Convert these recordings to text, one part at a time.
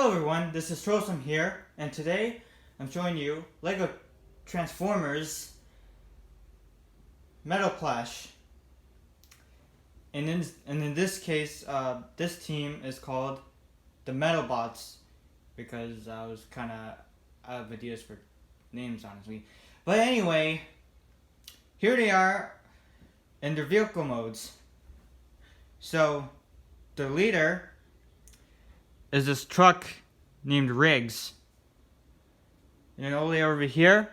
Hello everyone, this is Trosum here, and today I'm showing you LEGO Transformers Metal Clash. And in this case, this team is called the Metal Bots, because I was kind of out of ideas for names, honestly. But anyway, here they are in their vehicle modes. So, the leader is this truck named Riggs. And then all the way over here,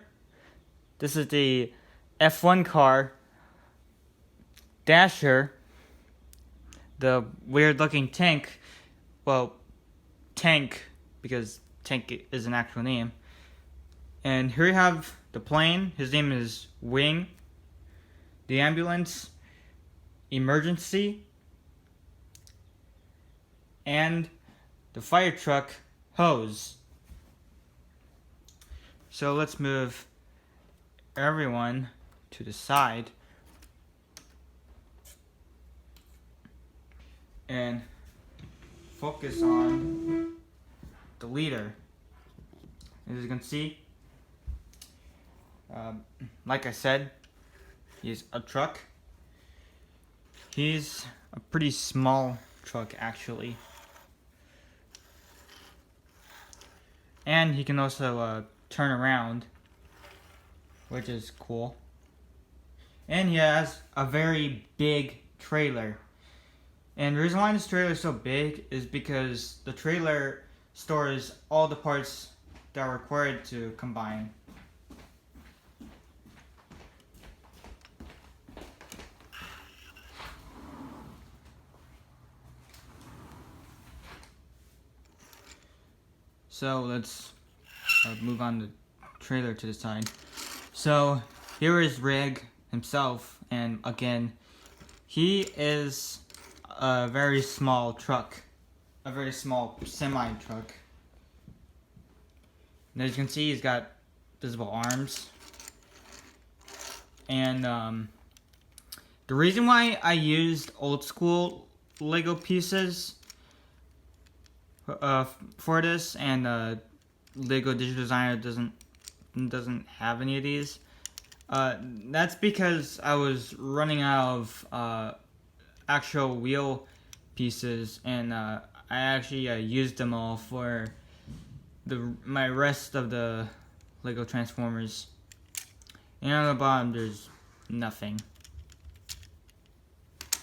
this is the F1 car, Dasher, the weird looking tank. Well, tank, because tank is an actual name. And here you have the plane, his name is Wing, the ambulance, Emergency, and the fire truck, Hose. So let's move everyone to the side and focus on the leader. As you can see, like I said, he's a truck. He's a pretty small truck, actually. And he can also turn around, which is cool. And he has a very big trailer. And the reason why this trailer is so big is because the trailer stores all the parts that are required to combine. So let's move on the trailer to the side. So here is Rig himself, and again, he is a very small truck, a very small semi-truck. And as you can see, he's got visible arms. And the reason why I used old school Lego pieces for this, and Lego Digital Designer doesn't have any of these. That's because I was running out of actual wheel pieces, and I actually used them all for my rest of the Lego Transformers. And on the bottom, there's nothing.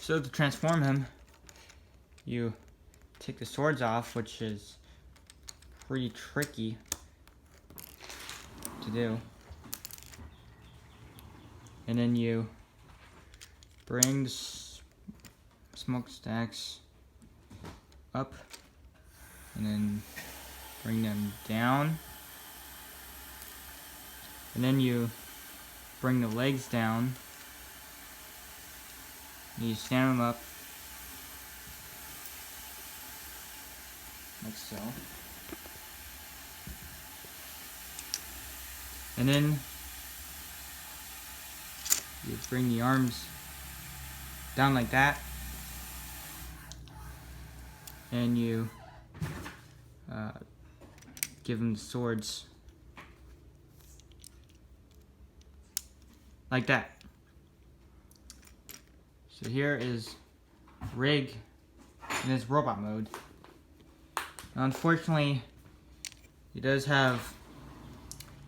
So to transform him, you take the swords off, which is pretty tricky to do. And then you bring the smokestacks up, and then bring them down. And then you bring the legs down. And you stand them up, like so. And then you bring the arms down like that, and you give them the swords like that. So here is Rig in his robot mode. Now, unfortunately, he does have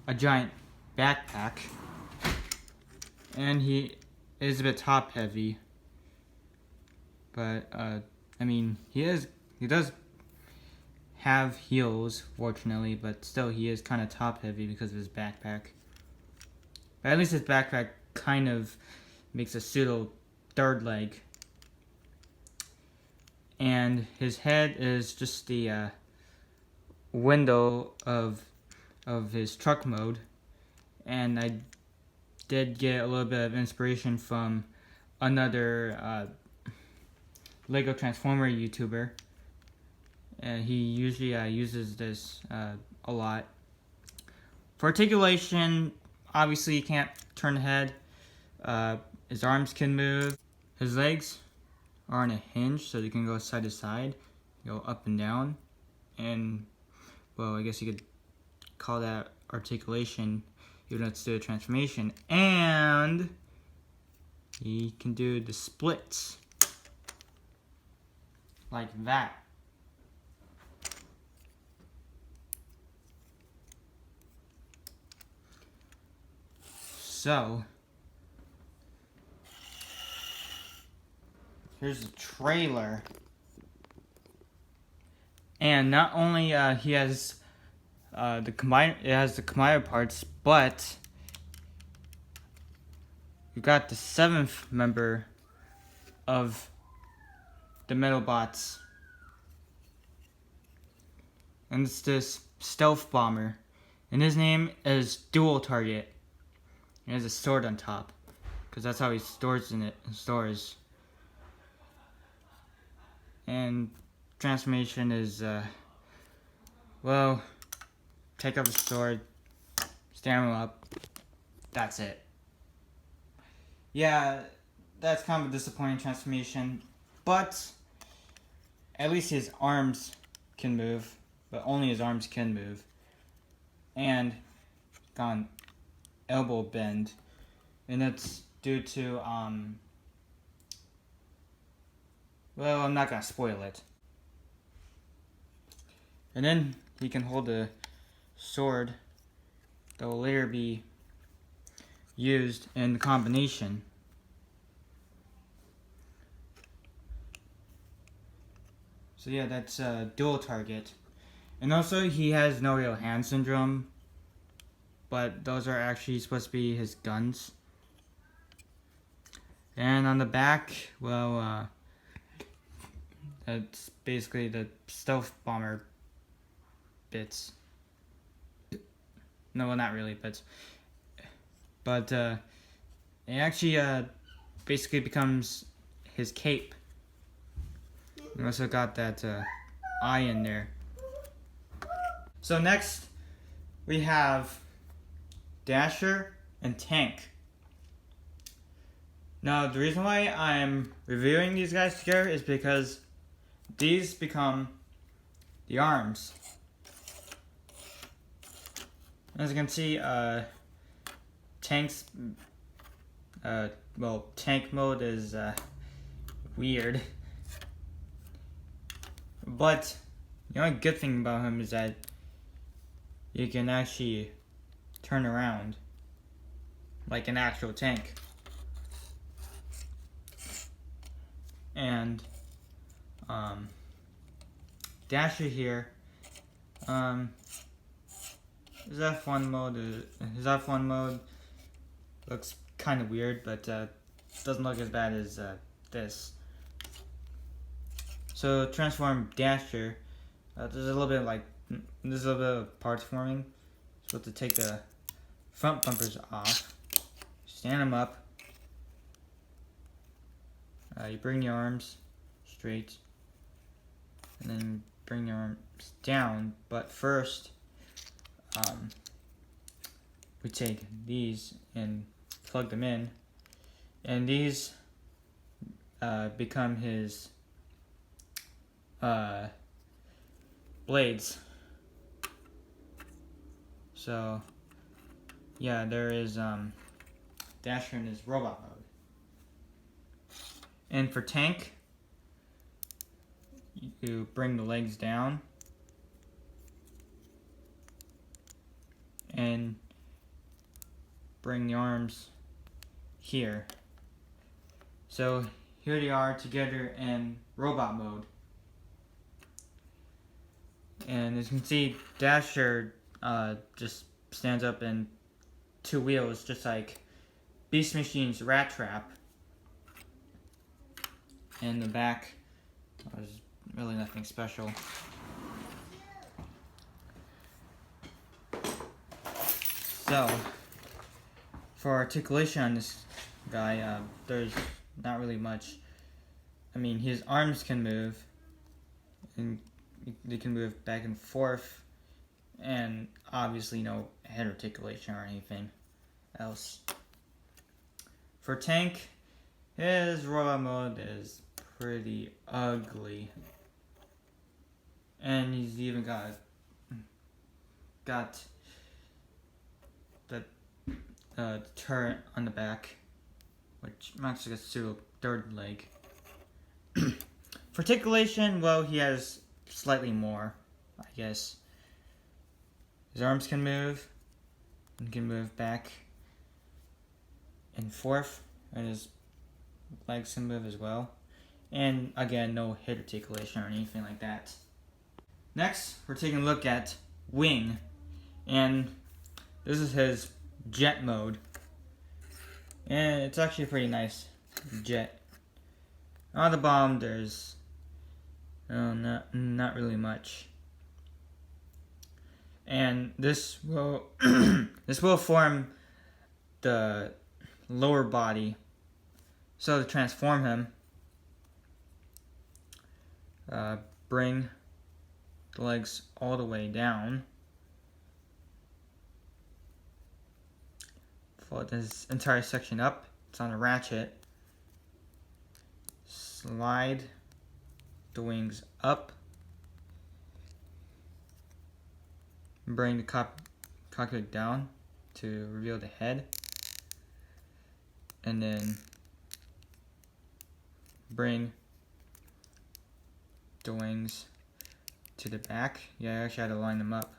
a giant backpack, and he is a bit top heavy, but I mean, he does have heels, fortunately, but still he is kind of top heavy because of his backpack. But at least his backpack kind of makes a pseudo third leg, and his head is just the window of his truck mode. And I did get a little bit of inspiration from another Lego Transformer YouTuber. He usually uses this a lot. For articulation, obviously you can't turn the head. His arms can move. His legs are on a hinge, so they can go side to side, go up and down. And well, I guess you could call that articulation, even though it's still a transformation. And he can do the splits like that. So here's the trailer. And not only he has the combiner parts, but you got the 7th member of the Metalbots, and it's this stealth bomber, and his name is Dual Target. He has a sword on top, because that's how he stores. And transformation is well, take up a sword, stand him up. That's it. Yeah, that's kind of a disappointing transformation, but at least his arms can move, but only his arms can move. And got an elbow bend, and that's due to well, I'm not gonna spoil it. And then he can hold a sword that will later be used in the combination. So yeah, that's Dual Target. And also he has no real hand syndrome, but those are actually supposed to be his guns. And on the back, well, that's basically the stealth bomber bits. No, well, not really, but it actually basically becomes his cape. And also got that eye in there. So next we have Dasher and Tank. Now the reason why I'm reviewing these guys together is because these become the arms. As you can see, Tank's tank mode is weird. But the only good thing about him is that you can actually turn around like an actual tank. And Dasher here, his F1 mode looks kind of weird, but doesn't look as bad as this. So transform Dasher. There's a little bit of parts forming. So to take the front bumpers off, stand them up. You bring your arms straight, and then bring your arms down. But first, we take these and plug them in, and these become his blades. So yeah, there is Dasher in his robot mode. And for Tank, you bring the legs down and bring the arms here. So here they are together in robot mode. And as you can see, Dasher just stands up in 2 wheels, just like Beast Machine's Rat Trap. In the back, there's really nothing special. So, for articulation on this guy, there's not really much. I mean, his arms can move, and they can move back and forth, and obviously no head articulation or anything else. For Tank, his robot mode is pretty ugly, and he's even got got the turret on the back, which actually gets to a third leg. For articulation, well, he has slightly more, I guess. His arms can move, and can move back and forth, and his legs can move as well. And again, no head articulation or anything like that. Next, we're taking a look at Wing, and this is his jet mode. And it's actually a pretty nice jet. On the bottom, there's not really much. And this will this will form the lower body. So to transform him, bring the legs all the way down. Fold this entire section up. It's on a ratchet. Slide the wings up. Bring the cockpit down to reveal the head. And then bring the wings to the back. Yeah, I actually had to line them up.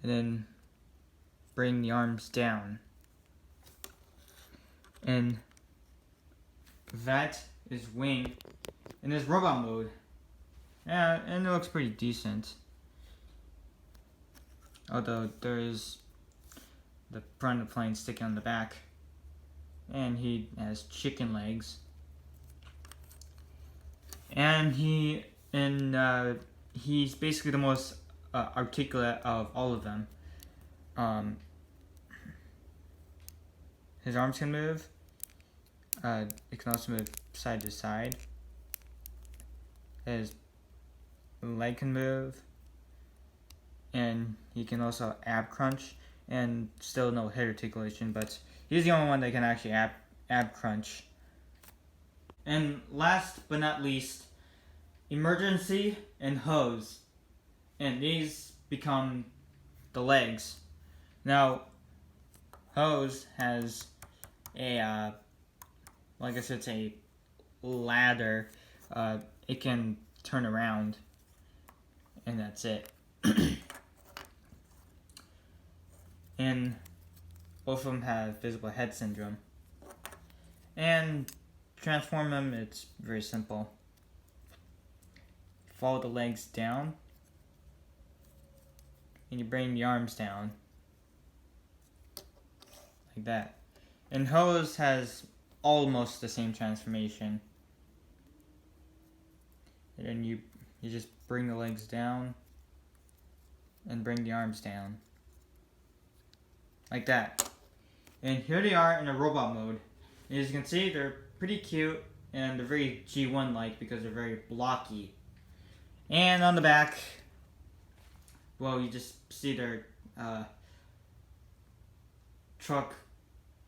And then bring the arms down. And that is Wing in his robot mode. Yeah, and it looks pretty decent. Although there is the front of the plane sticking on the back. And he has chicken legs. And he's basically the most articulate of all of them. His arms can move. It can also move side to side. His leg can move. And he can also ab crunch. And still no head articulation, but he's the only one that can actually ab crunch. And last but not least, Emergency and Hose. And these become the legs. Now, Hose has a, like I said, it's a ladder. It can turn around, and that's it. And both of them have visible head syndrome. And transform them, it's very simple. Follow the legs down, and you bring the arms down. Like that. And Hose has almost the same transformation. And then you just bring the legs down and bring the arms down. Like that. And here they are in a robot mode. And as you can see, they're pretty cute and they're very G1-like because they're very blocky. And on the back, well, you just see their truck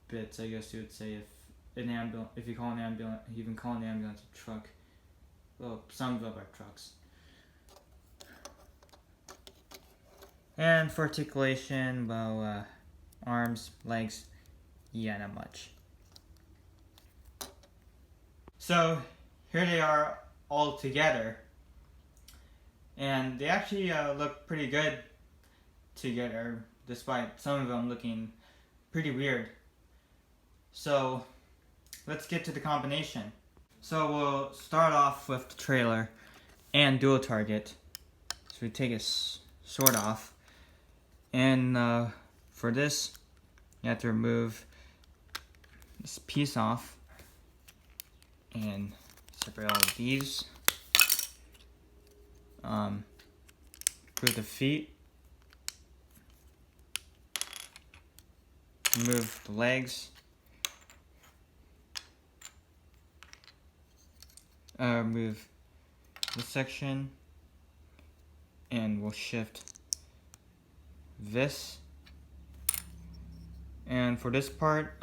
bits, I guess you would say, if you call an ambulance, you can call an ambulance a truck. Well, some of them are trucks. And for articulation, well, arms, legs, yeah, not much. So here they are all together, and they actually look pretty good together, despite some of them looking pretty weird. So let's get to the combination. So we'll start off with the trailer and dual target. So we take his sword off, and for this, you have to remove this piece off and separate all of these. Remove the feet. Remove the legs. Remove this section, and we'll shift this. And for this part,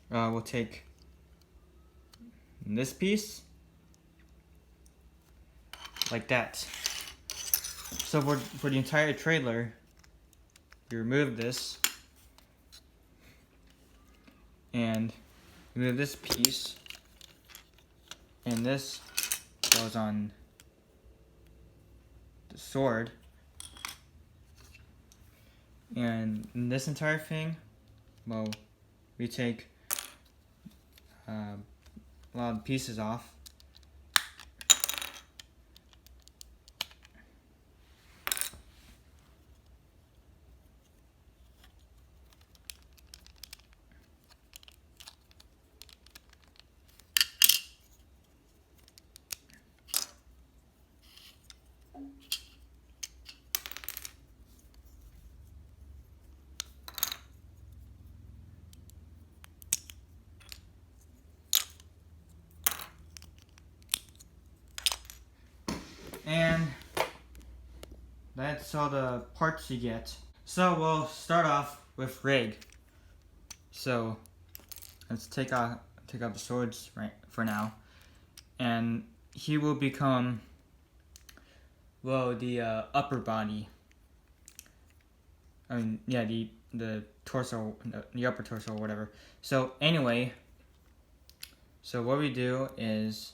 we'll take this piece, like that. So for the entire trailer, you remove this and remove this piece, and this goes on the sword, and this entire thing, well, we take a lot of pieces off. And that's all the parts you get. So we'll start off with Rig. So let's take out the swords right for now, and he will become, well, the upper body. I mean, yeah, the torso, the upper torso, or whatever. So anyway, so what we do is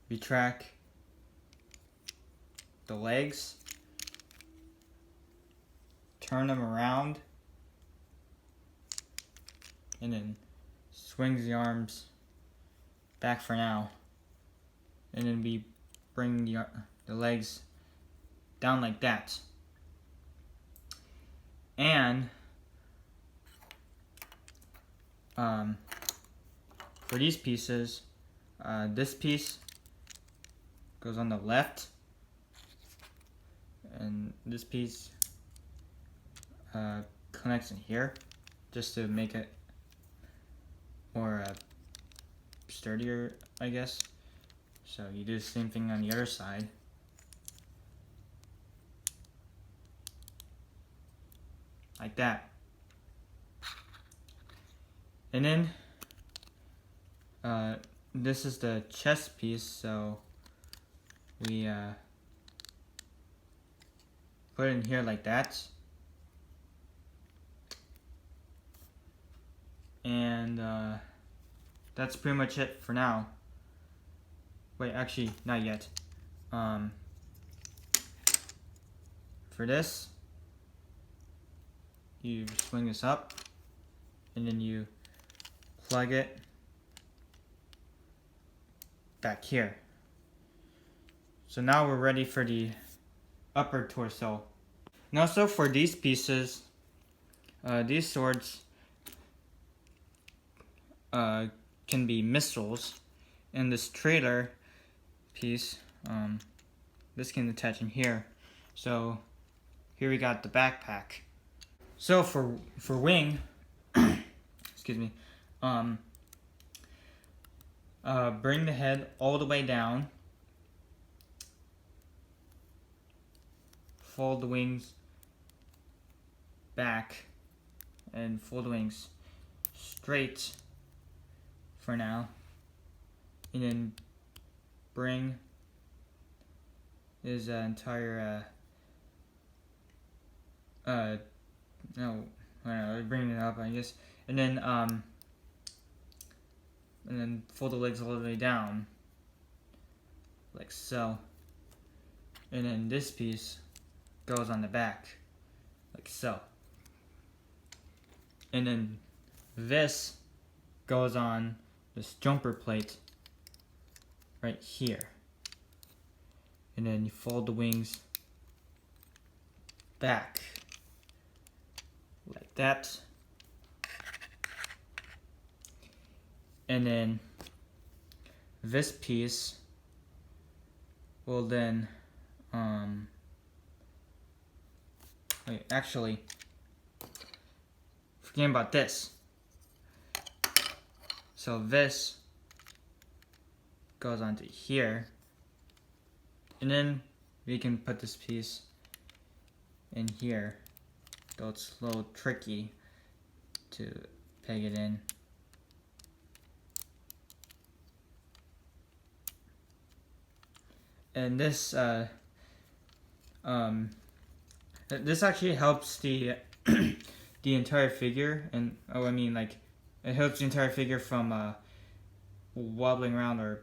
we track the legs, turn them around, and then swings the arms back for now, and then we bring the legs down like that. And for these pieces, this piece goes on the left, and this piece connects in here, just to make it more sturdier, I guess. So you do the same thing on the other side. Like that. And then this is the chest piece, so we put it in here like that. And that's pretty much it for now. Wait, actually, not yet. For this, you swing this up, and then you plug it back here. So now we're ready for the upper torso. Now, so for these pieces, these swords can be missiles, and this trailer piece, this can attach in here. So here we got the backpack. So for wing, excuse me, bring the head all the way down, fold the wings back, and fold the wings straight for now, and then bring his entire bring it up, I guess, and then fold the legs all the way down, like so, and then this piece goes on the back, like so, and then this goes on this jumper plate right here, and then you fold the wings back like that, and then this piece will then wait, actually, forgetting about this. So this goes onto here, and then we can put this piece in here, though it's a little tricky to peg it in. and this actually helps the the entire figure, and it helps the entire figure from wobbling around or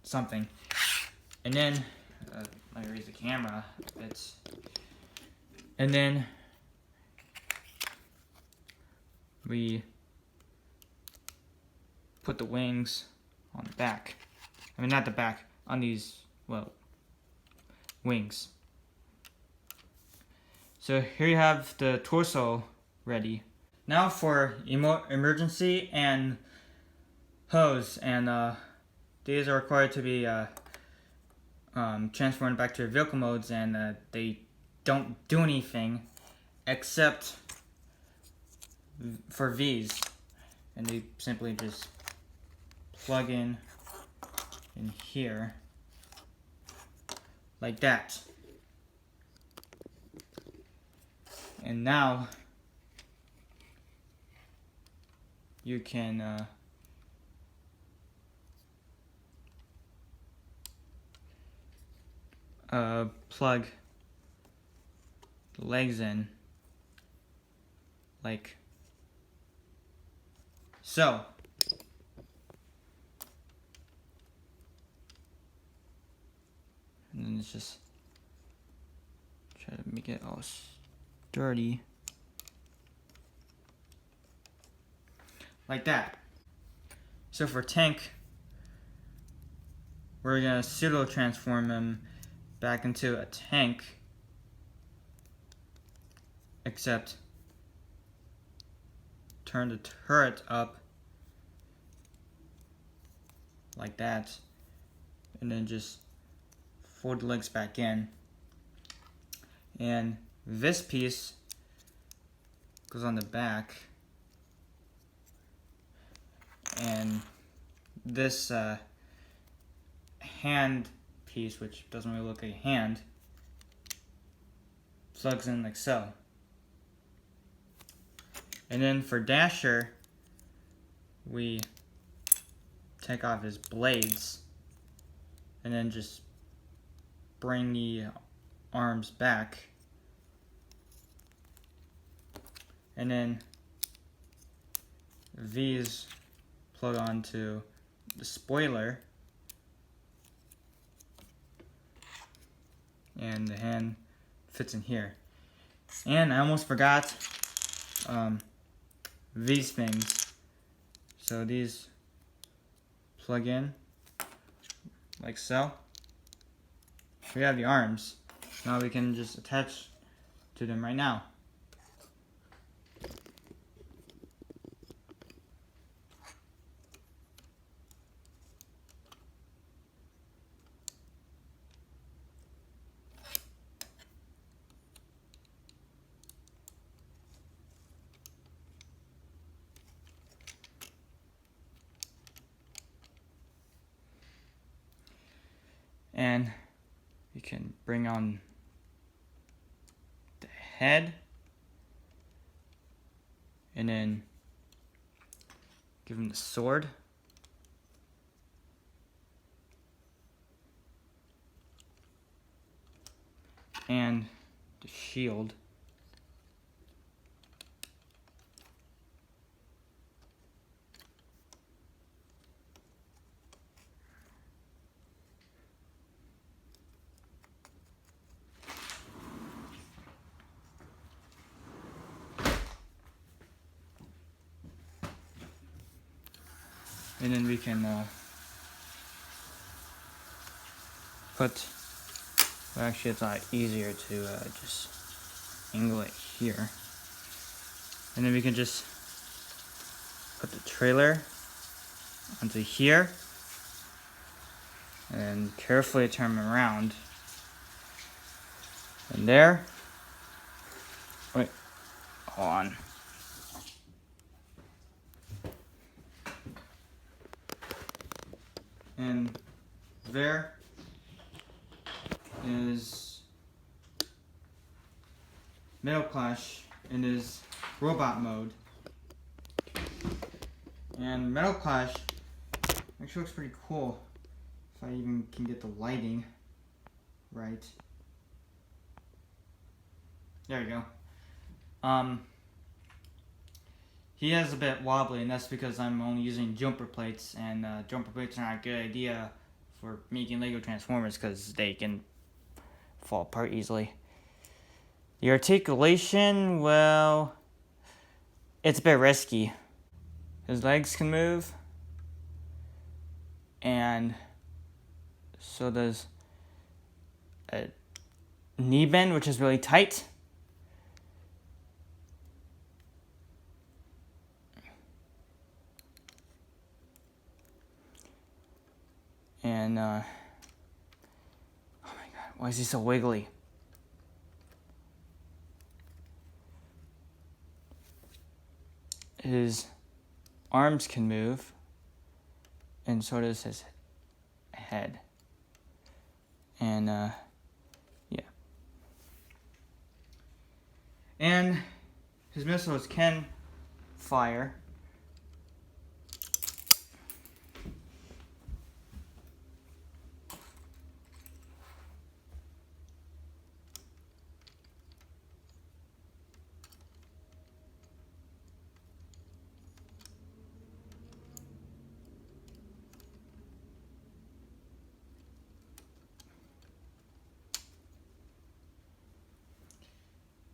something. And then let me raise the camera. And then we put the wings on the back. I mean, not the back, on these, well, wings. So here you have the torso ready. Now for emergency and hose, and these are required to be transformed back to their vehicle modes, and they don't do anything except for V's, and they simply just plug in here like that. And now you can plug the legs in like so. And then it's just try to make it all sturdy like that. So for Tank, we're gonna pseudo transform him back into a tank, except turn the turret up like that, and then just fold the legs back in. And this piece goes on the back, and this hand piece, which doesn't really look like a hand, plugs in like so. And then for Dasher, we take off his blades and then just bring the arms back, and then these plug onto the spoiler, and the hand fits in here. And I almost forgot these things. So these plug in like so. We have the arms. Now we can just attach to them right now. And you can bring on the head, and then give him the sword. And the shield. And then we can put, well, actually it's a lot easier to just angle it here. And then we can just put the trailer onto here and carefully turn them around. And there, wait, hold on. And there is Metal Clash in his robot mode. And Metal Clash actually looks pretty cool, if I even can get the lighting. right. There you go. He is a bit wobbly, and that's because I'm only using jumper plates, and jumper plates are not a good idea for making Lego Transformers because they can fall apart easily. The articulation, well, it's a bit risky. His legs can move, and so does a knee bend, which is really tight. And, oh my god, why is he so wiggly? His arms can move, and so does his head. And, yeah. And his missiles can fire.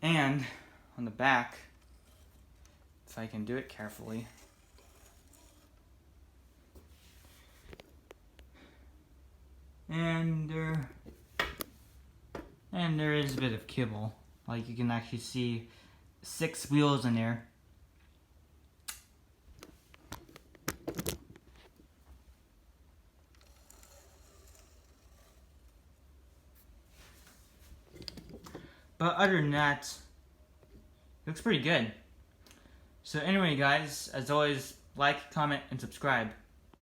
And on the back, if I can do it carefully, and there is a bit of kibble. Like, you can actually see 6 wheels in there. But other than that, it looks pretty good. So anyway, guys, as always, like, comment, and subscribe.